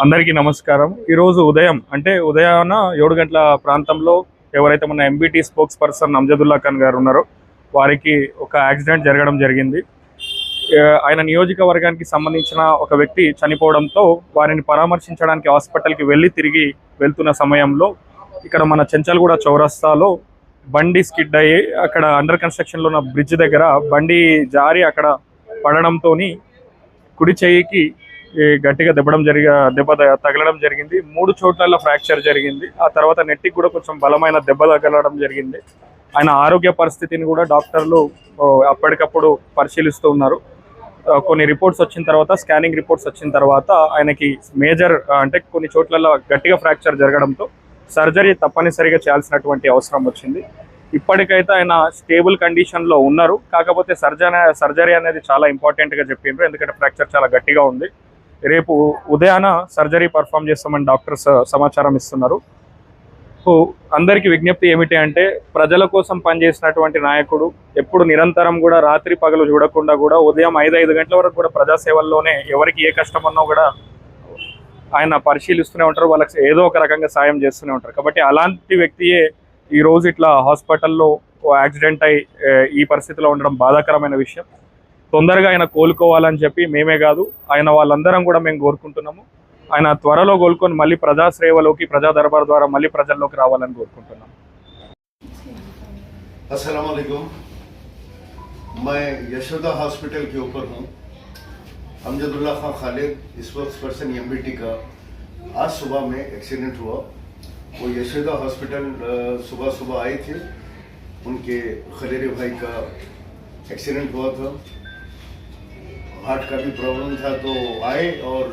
అందరికీ నమస్కారం. ఈరోజు ఉదయం అంటే ఉదయాన 7 గంటల ప్రాంతంలో ఎవరైతే మన ఎంబీటీ స్పోక్స్ పర్సన్ అమ్జదుల్లా ఖాన్ గారు ఉన్నారో వారికి ఒక యాక్సిడెంట్ జరగడం జరిగింది. ఆయన నియోజకవర్గానికి సంబంధించిన ఒక వ్యక్తి చనిపోవడంతో వారిని పరామర్శించడానికి హాస్పిటల్కి తిరిగి వెళ్తున్న సమయంలో ఇక్కడ మన చెంచల్గూడ చౌరస్తాలో బండి స్కిడ్ అయ్యి అక్కడ అండర్ కన్స్ట్రక్షన్లో ఉన్న బ్రిడ్జ్ దగ్గర బండి జారి అక్కడ పడడంతో కుడి చెయ్యికి గట్టిగా దెబ్బ తగలడం జరిగింది. 3 చోట్ల ఫ్రాక్చర్ జరిగింది. ఆ తర్వాత నెట్టికి కూడా కొంచెం బలమైన దెబ్బ తగలడం జరిగింది. ఆయన ఆరోగ్య పరిస్థితిని కూడా డాక్టర్లు అప్పటికప్పుడు పరిశీలిస్తూ ఉన్నారు. కొన్ని రిపోర్ట్స్ వచ్చిన తర్వాత, స్కానింగ్ రిపోర్ట్స్ వచ్చిన తర్వాత ఆయనకి మేజర్ అంటే కొన్ని చోట్ల గట్టిగా ఫ్రాక్చర్ జరగడంతో సర్జరీ తప్పనిసరిగా చేయాల్సినటువంటి అవసరం వచ్చింది. ఇప్పటికైతే ఆయన స్టేబుల్ కండిషన్లో ఉన్నారు. కాకపోతే సర్జరీ అనేది చాలా ఇంపార్టెంట్గా చెప్పిండ్రు, ఎందుకంటే ఫ్రాక్చర్ చాలా గట్టిగా ఉంది. రేపు ఉదయాన సర్జరీ పర్ఫామ్ చేస్తామని డాక్టర్స్ సమాచారం ఇస్తున్నారు. సో అందరికీ విజ్ఞప్తి ఏమిటి అంటే, ప్రజల కోసం పనిచేసినటువంటి నాయకుడు ఎప్పుడు నిరంతరం కూడా రాత్రి పగలు చూడకుండా కూడా ఉదయం 5 గంటల వరకు కూడా ప్రజాసేవల్లోనే ఎవరికి ఏ కష్టం ఉన్నా కూడా ఆయన పరిశీలిస్తూనే ఉంటారు, వాళ్ళకి ఏదో ఒక రకంగా సాయం చేస్తూనే ఉంటారు. కాబట్టి అలాంటి వ్యక్తియే ఈరోజు ఇట్లా హాస్పిటల్లో యాక్సిడెంట్ అయి ఈ పరిస్థితిలో ఉండడం బాధాకరమైన విషయం. తొందరగా ఆయన కోలుకోవాలని చెప్పి మేమే కాదు, ఆయన వాళ్ళందరం కూడా మేము కోరుకుంటున్నాము. ఆయన త్వరలో కోలుకొని మళ్ళీ ప్రజాసేవలోకి, ప్రజా దర్బార్ ద్వారా మళ్ళీ ప్రజల్లోకి రావాలని కోరుకుంటున్నాం. अस्सलाम वालेकुम। मैं यशोदा हॉस्पिटल के ऊपर हूँ। Amjadullah Khan Khalid spokes person MBT का आज सुबह में एक्सीडेंट हुआ। वो यशोदा हॉस्पिटल सुबह आए थे, उनके खलेरे भाई का एक्सीडेंट हुआ था। हार्ट का भी प्रॉब्लम था तो आए, और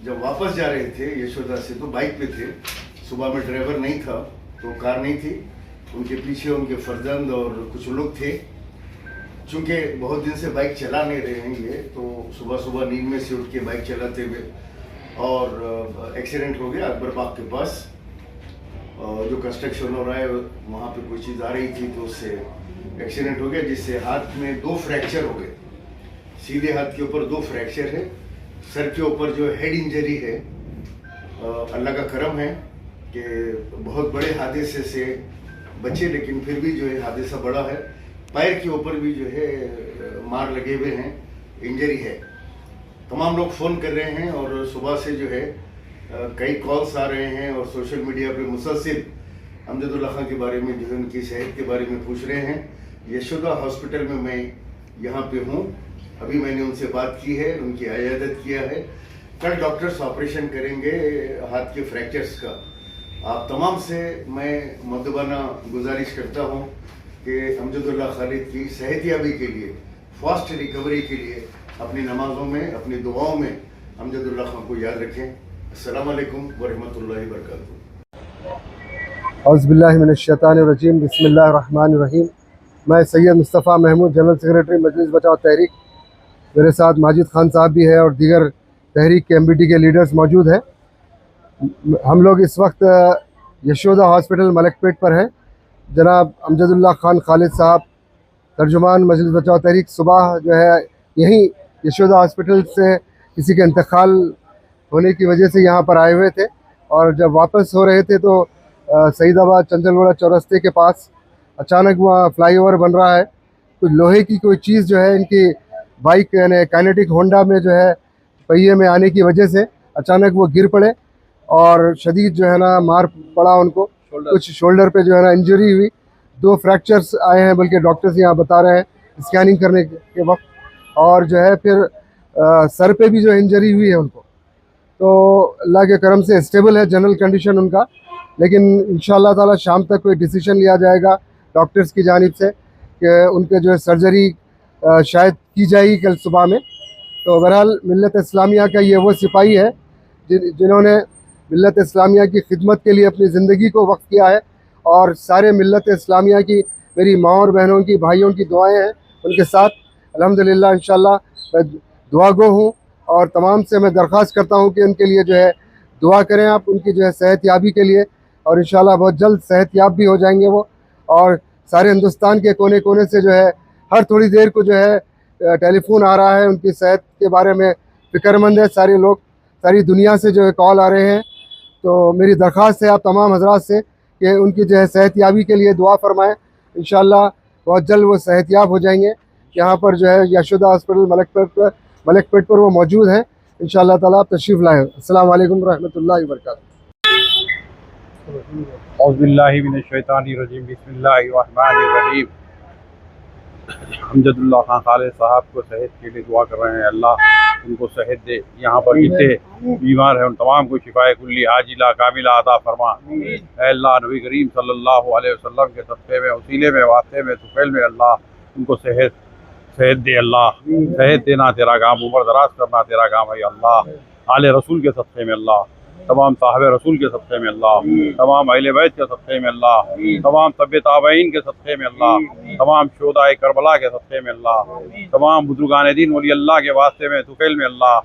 जब वापस जा रहे थे यशोदा से तो बाइक पे थे। सुबह में ड्राइवर नहीं था तो कार नहीं थी, उनके पीछे उनके फर्जंद और कुछ लोग थे। चूँकि बहुत दिन से बाइक चला नहीं रहे हैं ये, तो सुबह नींद में से उठ के बाइक चलाते हुए और एक्सीडेंट हो गया अकबर बाग के पास। जो कंस्ट्रक्शन हो रहा है वहाँ पे कोई चीज़ आ रही थी तो उससे एक्सीडेंट हो गया, जिससे हाथ में 2 फ्रैक्चर हो गए। सीधे हाथ के ऊपर 2 फ्रैक्चर है, सर के ऊपर जो हेड इंजरी है। अल्लाह का करम है कि बहुत बड़े हादसे से बचे, लेकिन फिर भी जो है हादसा बड़ा है। पैर के ऊपर भी जो है मार लगे हुए हैं, इंजरी है। तमाम लोग फ़ोन कर रहे हैं और सुबह से जो है कई कॉल्स आ रहे हैं और सोशल मीडिया पे मुसलसिल अमजदुल्ला खान के बारे में जो है उनकी सेहत के बारे में पूछ रहे हैं। यशोदा हॉस्पिटल में मैं यहाँ पे हूँ, अभी मैंने उनसे बात की है, उनकी इयादत किया है। कल डॉक्टर्स ऑपरेशन करेंगे हाथ के फ्रैक्चर्स का। आप तमाम से मैं मुद्दबाना गुजारिश करता हूँ कि अमजदुल्ला खालिद की सेहतियाबी के लिए, फास्ट रिकवरी के लिए अपनी नमाज़ों में, अपनी दुआओं में अमजदुल्ला खान को याद रखें। अस्सलाम वालेकुम वरहमतुल्लाहि वबरकातुहू। औज़ुबिल्लाहि मिनश्शैतानिर्रजीम, बिस्मिल्लाहिर्रहमानिर्रहीम। मैं सैयद मुस्तफ़ा महमूद, जनरल सेक्रेटरी मजलिस बचाओ तहरीक। मेरे साथ माजिद खान साहब भी है और दीगर तहरीक के एमबीटी के लीडर्स मौजूद हैं। हम लोग इस वक्त यशोदा हॉस्पिटल मलकपेट पर हैं। जनाब अमजदुल्ला खान खालिद साहब, तर्जुमान मजलिस बचाओ तहरीक, सुबह जो है यहीं यशोदा हॉस्पिटल से किसी के इंतकाल होने की वजह से यहाँ पर आए हुए थे, और जब वापस हो रहे थे तो सईदाबाद चंचलगुड़ा चौरस्ते के पास अचानक वहाँ फ्लाईओवर बन रहा है। कुछ लोहे की कोई चीज़ जो है इनकी बाइक यानी काइनेटिक होंडा में जो है पहिए में आने की वजह से अचानक वो गिर पड़े और शदीद जो है ना मार पड़ा उनको। कुछ शोल्डर पे जो है ना इंजरी हुई, 2 फ्रैक्चर्स आए हैं, बल्कि डॉक्टर्स यहाँ बता रहे हैं स्कैनिंग करने के वक्त। और जो है फिर सर पे भी जो इंजरी हुई है उनको, तो अल्लाह के करम से स्टेबल है जनरल कंडीशन उनका। लेकिन इंशाअल्लाह ताला शाम तक कोई डिसीजन लिया जाएगा डॉक्टर्स की जानिब से कि उनके जो है सर्जरी शायद की जाएगी कल सुबह में। तो बहरहाल मिल्लत इस्लामिया का ये वो सिपाही है जिन्होंने मिल्लत इस्लामिया की खिदमत के लिए अपनी ज़िंदगी को वक्फ किया है, और सारे मिल्लत इस्लामिया की, मेरी माँ और बहनों की, भाइयों की दुआएं हैं उनके साथ। अल्हम्दुलिल्लाह इंशाअल्लाह मैं दुआगो हूँ, और तमाम से मैं दरख्वास्त करता हूँ कि उनके लिए जो है दुआ करें आप, उनकी जो है सेहत याबी के लिए, और इंशाअल्लाह बहुत जल्द सेहत याब भी हो जाएंगे वो। और सारे हिंदुस्तान के कोने कोने से जो है हर थोड़ी देर को जो है टेलीफोन आ रहा है, उनकी सेहत के बारे में फ़िक्रमंद है सारे लोग। सारी दुनिया से जो है कॉल आ रहे हैं। तो मेरी दरख्वास्त है आप तमाम हजरात से कि उनकी जो है सेहतयाबी के लिए दुआ फरमाएं। इंशाअल्लाह बहुत जल्द वो सेहतयाब हो जाएंगे। यहाँ पर जो है यशोदा हॉस्पिटल मलकपेट पर वो मौजूद हैं। इंशाअल्लाह ताला आप तशरीफ़ लाएँ। अस्सलाम वालेकुम रहमतुल्लाहि व बरकातहू। औज़ुबिल्लाहि मिनश्शैतानिर्रजीम बिस्मिल्लाहिर्रहमानिर्रहीम। अमजदुल्ला खान खालिद साहब को सेहत के लिए दुआ कर रहे हैं, अल्लाह उनको सेहत दे। यहाँ पर जितने बीमार हैं उन तमाम को शिफाए कुल्ली आजिला कामिला अता फरमा। ऐ अल्लाह नबी करीम सल्लल्लाहु अलैहि वसल्लम के सदक़े में, वसीले में, वास्ते में, तुफ़ैल में अल्लाह उनको सेहत दे। अल्लाह सेहत देना तेरा काम, उम्र दराज करना तेरा काम है अल्लाह। आले रसूल के सदक़े में अल्लाह, तमाम साहब रसूल के सदक़े में अल्लाह, तमाम अहले बैत के सदक़े में अल्लाह, तमाम तबे ताबईन के सदक़े में अल्लाह, तमाम शोहदाए करबला के सदक़े में अल्लाह, तमाम बुजुर्गान दीन वली अल्लाह के वास्ते में तुफ़ैल में अल्लाह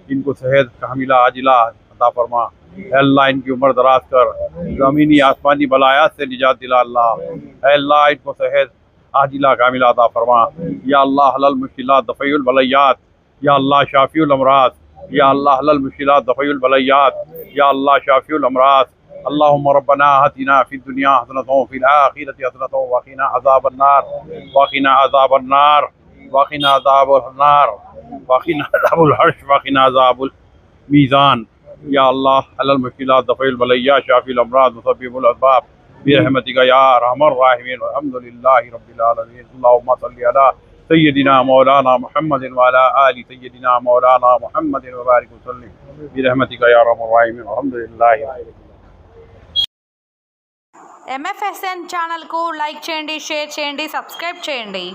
इनको सेहत कामिला आजिला अता फरमा। अल्लाह इनकी उम्र दराज कर, ज़मीनी आसमानी बलायात से निजात दिला अल्लाह। अल्लाह इनको सेहत आजिला कामिला अता फरमा। या अल्लाह हलल मुश्किलात दफ़ईउल बलैयात, या अल्लाह शाफिउल अमराज, या अल्लाह हलल मुश्किलात दफ़ईउल बलैयात, या अल्लाह शाफिउल अमराज। अल्लाहुम्मा रब्बना आतिना फिद दुनिया हसनतन व फिल आखिरति हसनतन व क़िना अज़ाबन्नार व क़िना अज़ाबन्नार व क़िना अज़ाबन्नार व क़िना अज़ाबुल हर्श व क़िना अज़ाबुल मीज़ान। या अल्लाह हलल मुश्किलात दफ़ईउल बलैयात शाफिउल अमराज मुसब्बिबुल असबाब बिरहमतिका या अरहमर राहिमीन। अल्हम्दुलिल्लाहि रब्बिल आलमीन। अल्लाहुम्मा सल्लि अला सय्यदिना मौलाना मुहम्मदिन व अला आलि सय्यदिना मौलाना मुहम्मदिन व बारिक वसल्लिम बिरहमतिका या अरहमर राहिमीन। अल्हम्दुलिल्लाहि। MFSN ఛానల్కు లైక్ చేయండి, షేర్ చేయండి, సబ్స్క్రైబ్ చేయండి.